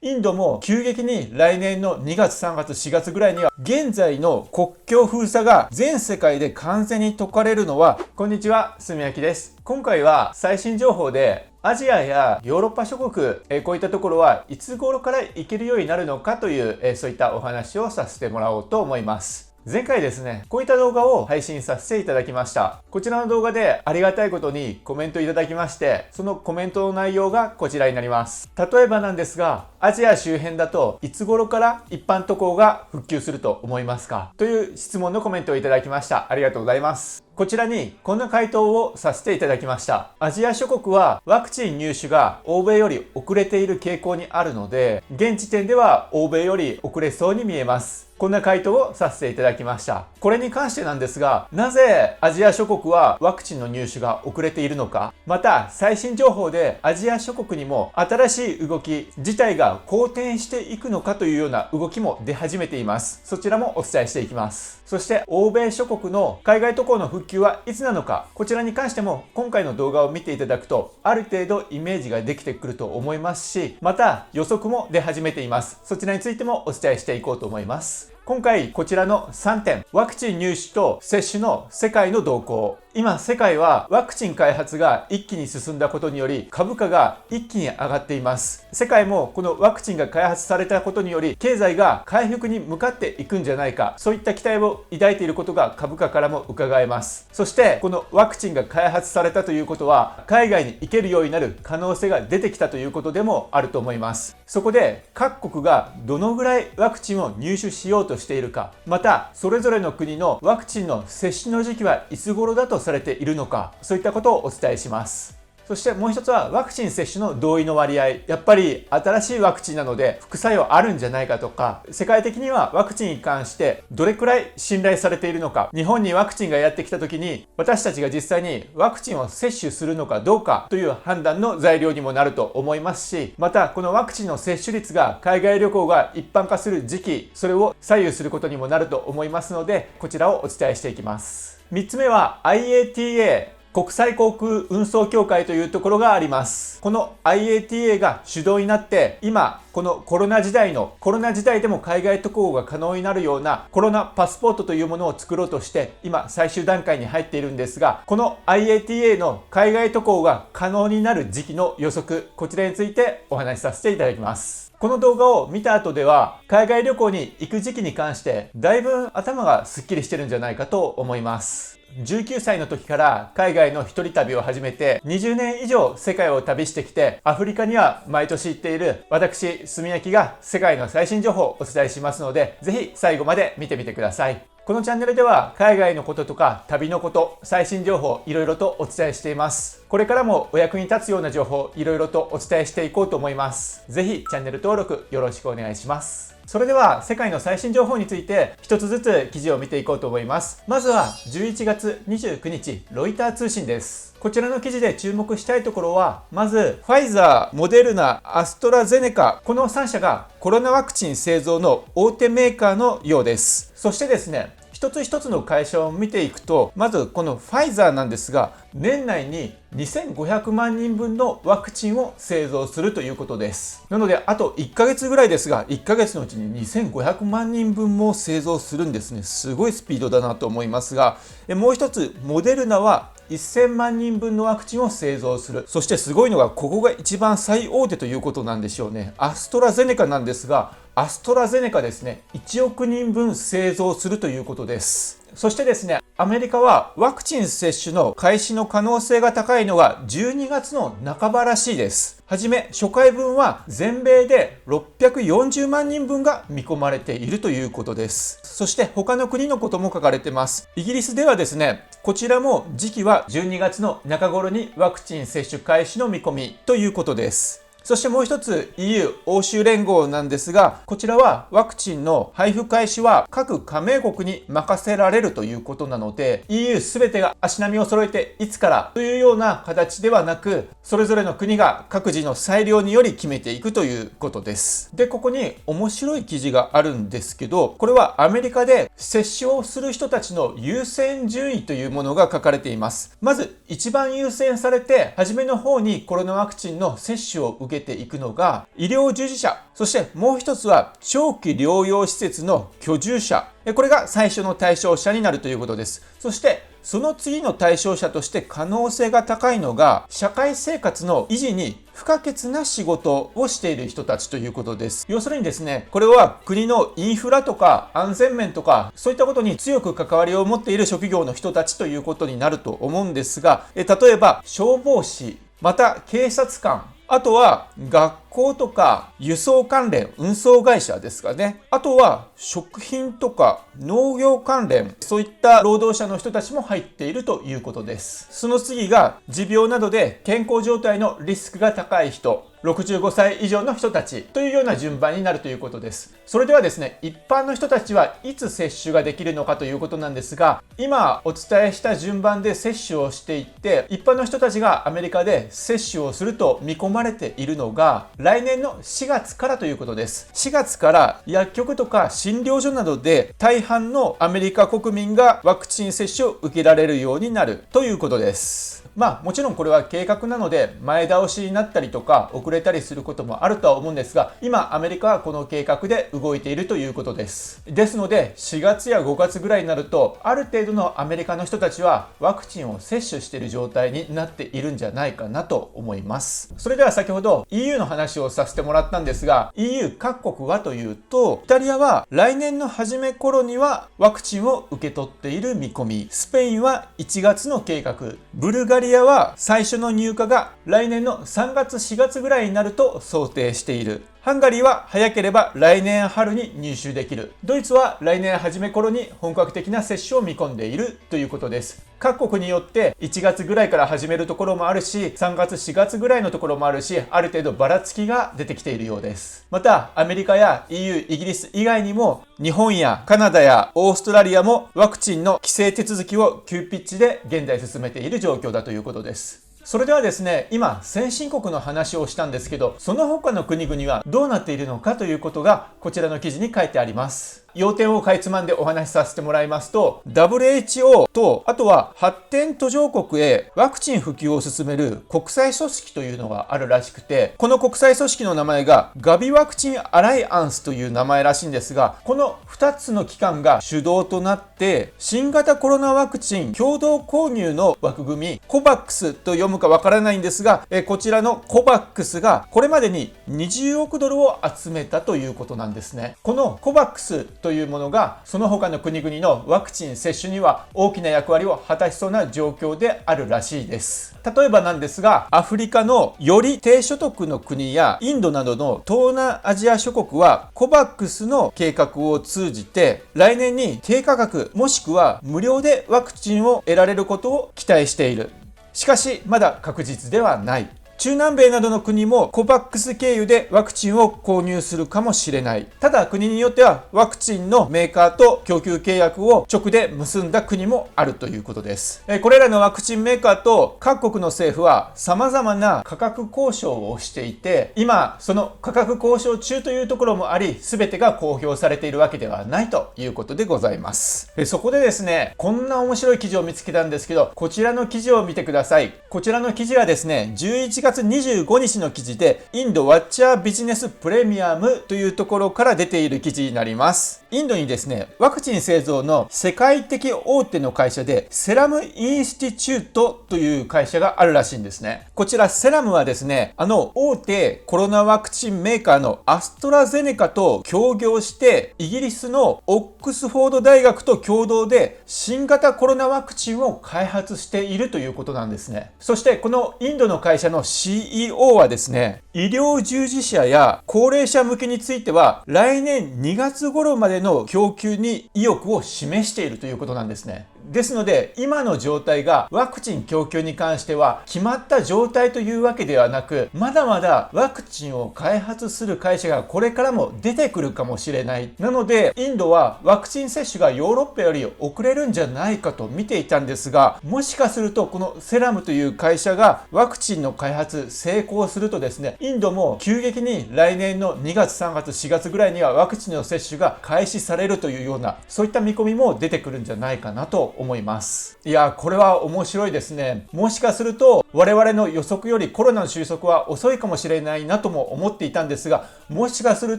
インドも急激に来年の2月、3月、4月ぐらいには現在の国境封鎖が全世界で完全に解かれるのは、こんにちは、すみやきです。今回は最新情報でアジアやヨーロッパ諸国、こういったところはいつ頃から行けるようになるのかという、そういったお話をさせてもらおうと思います。前回ですね、こういった動画を配信させていただきました。こちらの動画でありがたいことにコメントいただきまして、そのコメントの内容がこちらになります。例えばなんですが、アジア周辺だといつ頃から一般渡航が復旧すると思いますか？という質問のコメントをいただきました。ありがとうございます。こちらにこんな回答をさせていただきました。アジア諸国はワクチン入手が欧米より遅れている傾向にあるので、現時点では欧米より遅れそうに見えます。こんな回答をさせていただきました。これに関してなんですが、なぜアジア諸国はワクチンの入手が遅れているのか、また最新情報でアジア諸国にも新しい動き自体が好転していくのかというような動きも出始めています。そちらもお伝えしていきます。そして欧米諸国の海外渡航の復旧はいつなのか、こちらに関しても今回の動画を見ていただくとある程度イメージができてくると思いますし、また予測も出始めています。そちらについてもお伝えしていこうと思います。今回こちらの3点、ワクチン入手と接種の世界の動向。今世界はワクチン開発が一気に進んだことにより株価が一気に上がっています。世界もこのワクチンが開発されたことにより経済が回復に向かっていくんじゃないか、そういった期待を抱いていることが株価からも伺えます。そしてこのワクチンが開発されたということは海外に行けるようになる可能性が出てきたということでもあると思います。そこで各国がどのぐらいワクチンを入手しようとしているか、またそれぞれの国のワクチンの接種の時期はいつ頃だとされているのか、そういったことをお伝えします。そしてもう一つはワクチン接種の同意の割合。やっぱり新しいワクチンなので副作用あるんじゃないかとか、世界的にはワクチンに関してどれくらい信頼されているのか、日本にワクチンがやってきた時に私たちが実際にワクチンを接種するのかどうかという判断の材料にもなると思いますし、またこのワクチンの接種率が海外旅行が一般化する時期、それを左右することにもなると思いますので、こちらをお伝えしていきます。3つ目は IATA、国際航空運送協会というところがあります。この IATA が主導になって今このコロナ時代でも海外渡航が可能になるようなコロナパスポートというものを作ろうとして今最終段階に入っているんですが、この IATA の海外渡航が可能になる時期の予測、こちらについてお話しさせていただきます。この動画を見た後では海外旅行に行く時期に関してだいぶ頭がすっきりしてるんじゃないかと思います。19歳の時から海外の一人旅を始めて20年以上世界を旅してきて、アフリカには毎年行っている私、すみやきが世界の最新情報をお伝えしますので、ぜひ最後まで見てみてください。このチャンネルでは海外のこととか旅のこと、最新情報いろいろとお伝えしています。これからもお役に立つような情報いろいろとお伝えしていこうと思います。ぜひチャンネル登録よろしくお願いします。それでは世界の最新情報について一つずつ記事を見ていこうと思います。まずは11月29日ロイター通信です。こちらの記事で注目したいところは、まずファイザー、モデルナ、アストラゼネカ、この3社がコロナワクチン製造の大手メーカーのようです。そしてですね、一つ一つの会社を見ていくと、まずこのファイザーなんですが、年内に2500万人分のワクチンを製造するということです。なのであと1ヶ月ぐらいですが、1ヶ月のうちに2500万人分も製造するんですね。すごいスピードだなと思いますが、もう一つモデルナは1000万人分のワクチンを製造する。そしてすごいのがここが一番最大手ということなんでしょうね。アストラゼネカなんですが、アストラゼネカですね、1億人分製造するということです。そしてですね、アメリカはワクチン接種の開始の可能性が高いのが12月の半ばらしいです。はじめ初回分は全米で640万人分が見込まれているということです。そして他の国のことも書かれてます。イギリスではですね、こちらも時期は12月の中頃にワクチン接種開始の見込みということです。そしてもう一つ EU 欧州連合なんですが、こちらはワクチンの配布開始は各加盟国に任せられるということなので、 EU すべてが足並みを揃えていつからというような形ではなく、それぞれの国が各自の裁量により決めていくということです。で、ここに面白い記事があるんですけど、これはアメリカで接種をする人たちの優先順位というものが書かれています。まず一番優先されて初めの方にコロナワクチンの接種を受け受けていくのが医療従事者、そしてもう一つは長期療養施設の居住者。これが最初の対象者になるということです。そしてその次の対象者として可能性が高いのが社会生活の維持に不可欠な仕事をしている人たちということです。要するにですね、これは国のインフラとか安全面とかそういったことに強く関わりを持っている職業の人たちということになると思うんですが、例えば消防士、また警察官、あとは学校とか輸送関連、運送会社ですかね。あとは食品とか農業関連、そういった労働者の人たちも入っているということです。その次が持病などで健康状態のリスクが高い人、65歳以上の人たちというような順番になるということです。それではですね、一般の人たちはいつ接種ができるのかということなんですが、今お伝えした順番で接種をしていって、一般の人たちがアメリカで接種をすると見込まれているのが来年の4月からということです。4月から薬局とか診療所などで大半のアメリカ国民がワクチン接種を受けられるようになるということです。もちろんこれは計画なので前倒しになったりとか遅れたりすることもあるとは思うんですが、今アメリカはこの計画で動いているということです。ですので4月や5月ぐらいになるとある程度のアメリカの人たちはワクチンを接種している状態になっているんじゃないかなと思います。それでは先ほど EU の話をさせてもらったんですが、 EU 各国はというと、イタリアは来年の初め頃にはワクチンを受け取っている見込み、スペインは1月の計画、ブルガリアは最初の入荷が来年の3月4月ぐらいになると想定している。ハンガリーは早ければ来年春に入手できる。ドイツは来年初め頃に本格的な接種を見込んでいるということです。各国によって1月ぐらいから始めるところもあるし、3月4月ぐらいのところもあるし、ある程度ばらつきが出てきているようです。またアメリカや EU、イギリス以外にも日本やカナダやオーストラリアもワクチンの規制手続きを急ピッチで現在進めている状況だということです。それではですね、今先進国の話をしたんですけど、その他の国々はどうなっているのかということがこちらの記事に書いてあります。要点をかいつまんでお話しさせてもらいますと、 WHO とあとは発展途上国へワクチン普及を進める国際組織というのがあるらしくて、この国際組織の名前がガビワクチンアライアンスという名前らしいんですが、この2つの機関が主導となって新型コロナワクチン共同購入の枠組み、コバックスと読むかわからないんですが、こちらのコバックスがこれまでに20億ドルを集めたということなんですね。このコバックスというものがその他の国々のワクチン接種には大きな役割を果たしそうな状況であるらしいです。例えばなんですが、アフリカのより低所得の国やインドなどの東南アジア諸国はコバックスの計画を通じて来年に低価格もしくは無料でワクチンを得られることを期待している。しかしまだ確実ではない。中南米などの国もコバックス経由でワクチンを購入するかもしれない。ただ国によってはワクチンのメーカーと供給契約を直で結んだ国もあるということです。これらのワクチンメーカーと各国の政府は様々な価格交渉をしていて、今その価格交渉中というところもあり、全てが公表されているわけではないということでございます。そこでですね、こんな面白い記事を見つけたんですけど、こちらの記事を見てください。こちらの記事はですね、11月25日の記事で、インドワッチャービジネスプレミアムというところから出ている記事になります。インドにですね、ワクチン製造の世界的大手の会社でセラムインスティチュートという会社があるらしいんですね。こちらセラムはですね、大手コロナワクチンメーカーのアストラゼネカと協業してイギリスのオックスフォード大学と共同で新型コロナワクチンを開発しているということなんですね。そしてこのインドの会社の CEO はですね、医療従事者や高齢者向けについては来年2月頃までの供給に意欲を示しているということなんですね。ですので今の状態がワクチン供給に関しては決まった状態というわけではなく、まだまだワクチンを開発する会社がこれからも出てくるかもしれない。なのでインドはワクチン接種がヨーロッパより遅れるんじゃないかと見ていたんですが、もしかするとこのセラムという会社がワクチンの開発成功するとですね、インドも急激に来年の2月3月4月ぐらいにはワクチンの接種が開始されるというような、そういった見込みも出てくるんじゃないかなと思います。いや、これは面白いですね。もしかすると我々の予測よりコロナの収束は遅いかもしれないなとも思っていたんですが、もしかする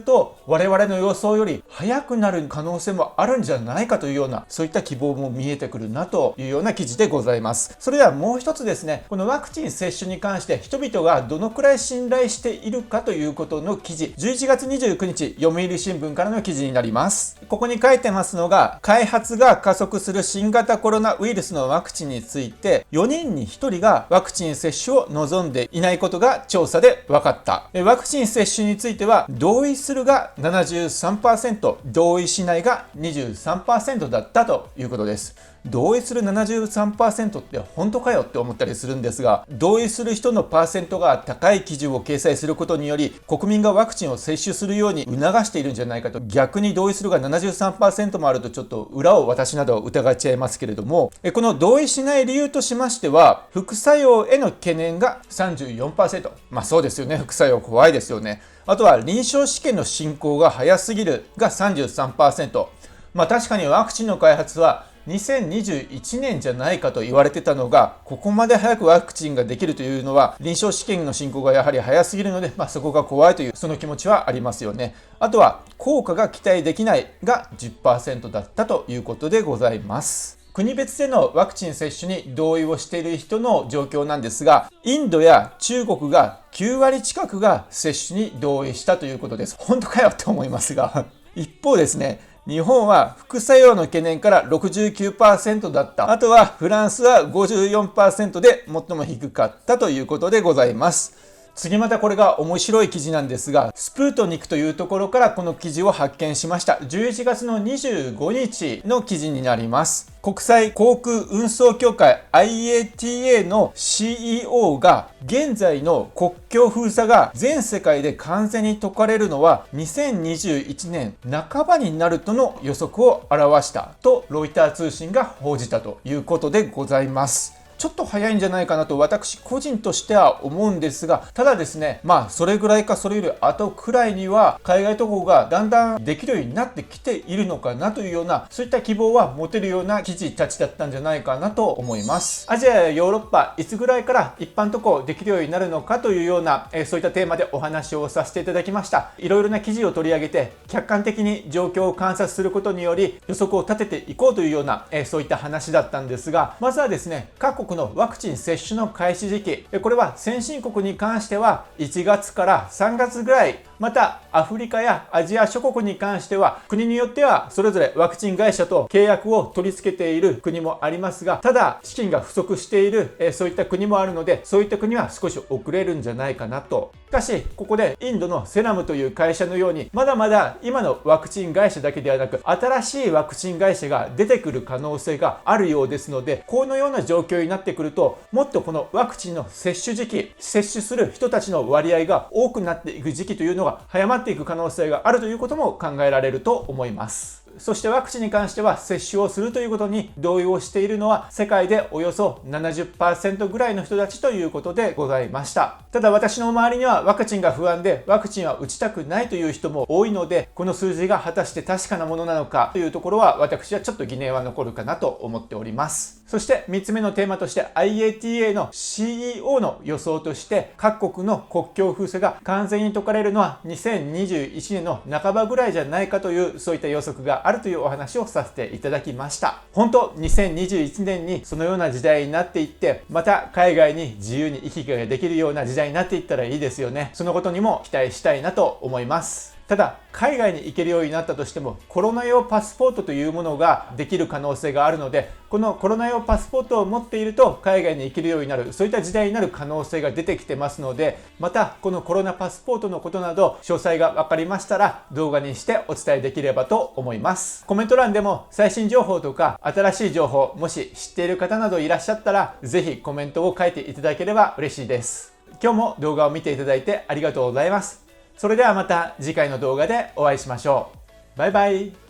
と我々の予想より早くなる可能性もあるんじゃないかというような、そういった希望も見えてくるなというような記事でございます。それではもう一つですね、このワクチン接種に関して人々がどのくらい信頼しているかということの記事、11月29日読売新聞からの記事になります。ここに書いてますのが、開発が加速する新型コロナウイルスのワクチンについて4人に1人がワクチン接種を望んでいないことが調査で分かった。ワクチン接種については同意するが 73%、同意しないが 23% だったということです。同意する 73% って本当かよって思ったりするんですが、同意する人のパーセントが高い基準を掲載することにより、国民がワクチンを接種するように促しているんじゃないかと。逆に同意するが 73% もあるとちょっと裏を私などは疑っちゃいますけれども、この同意しない理由としましては、副作用への懸念が 34%。そうですよね、副作用怖いですよね。あとは臨床試験の進行が早すぎるが 33%。確かにワクチンの開発は2021年じゃないかと言われてたのが、ここまで早くワクチンができるというのは、臨床試験の進行がやはり早すぎるので、そこが怖いというその気持ちはありますよね。あとは効果が期待できないが 10% だったということでございます。国別でのワクチン接種に同意をしている人の状況なんですが、インドや中国が9割近くが接種に同意したということです。本当かよって思いますが一方ですね、日本は副作用の懸念から 69% だった。あとはフランスは 54% で最も低かったということでございます。次またこれが面白い記事なんですが、スプートニクというところからこの記事を発見しました。11月の25日の記事になります。国際航空運送協会 IATA の CEO が、現在の国境封鎖が全世界で完全に解かれるのは2021年半ばになるとの予測を表したとロイター通信が報じたということでございます。ちょっと早いんじゃないかなと私個人としては思うんですが、ただですね、それぐらいかそれより後くらいには海外渡航がだんだんできるようになってきているのかなというような、そういった希望は持てるような記事たちだったんじゃないかなと思います。アジアやヨーロッパ、いつぐらいから一般渡航できるようになるのかというような、そういったテーマでお話をさせていただきました。いろいろな記事を取り上げて客観的に状況を観察することにより予測を立てていこうというような、そういった話だったんですが、まずはですね、各国のワクチン接種の開始時期、これは先進国に関しては1月から3月ぐらい、またアフリカやアジア諸国に関しては国によってはそれぞれワクチン会社と契約を取り付けている国もありますが、ただ資金が不足しているそういった国もあるので、そういった国は少し遅れるんじゃないかなと。しかしここでインドのセラムという会社のように、まだまだ今のワクチン会社だけではなく新しいワクチン会社が出てくる可能性があるようですので、このような状況になってくると、もっとこのワクチンの接種時期、接種する人たちの割合が多くなっていく時期というのが早まっていく可能性があるということも考えられると思います。そしてワクチンに関しては接種をするということに同意をしているのは世界でおよそ 70% ぐらいの人たちということでございました。ただ私の周りにはワクチンが不安でワクチンは打ちたくないという人も多いので、この数字が果たして確かなものなのかというところは私はちょっと疑念は残るかなと思っております。そして3つ目のテーマとして IATA の CEO の予想として、各国の国境封鎖が完全に解かれるのは2021年の半ばぐらいじゃないかという、そういった予測があるというお話をさせていただきました。本当2021年にそのような時代になっていって、また海外に自由に行き来ができるような時代になっていったらいいですよね。そのことにも期待したいなと思います。ただ海外に行けるようになったとしても、コロナ用パスポートというものができる可能性があるので、このコロナ用パスポートを持っていると海外に行けるようになる、そういった時代になる可能性が出てきてますので、またこのコロナパスポートのことなど詳細が分かりましたら動画にしてお伝えできればと思います。コメント欄でも最新情報とか新しい情報、もし知っている方などいらっしゃったらぜひコメントを書いていただければ嬉しいです。今日も動画を見ていただいてありがとうございます。それではまた次回の動画でお会いしましょう。バイバイ。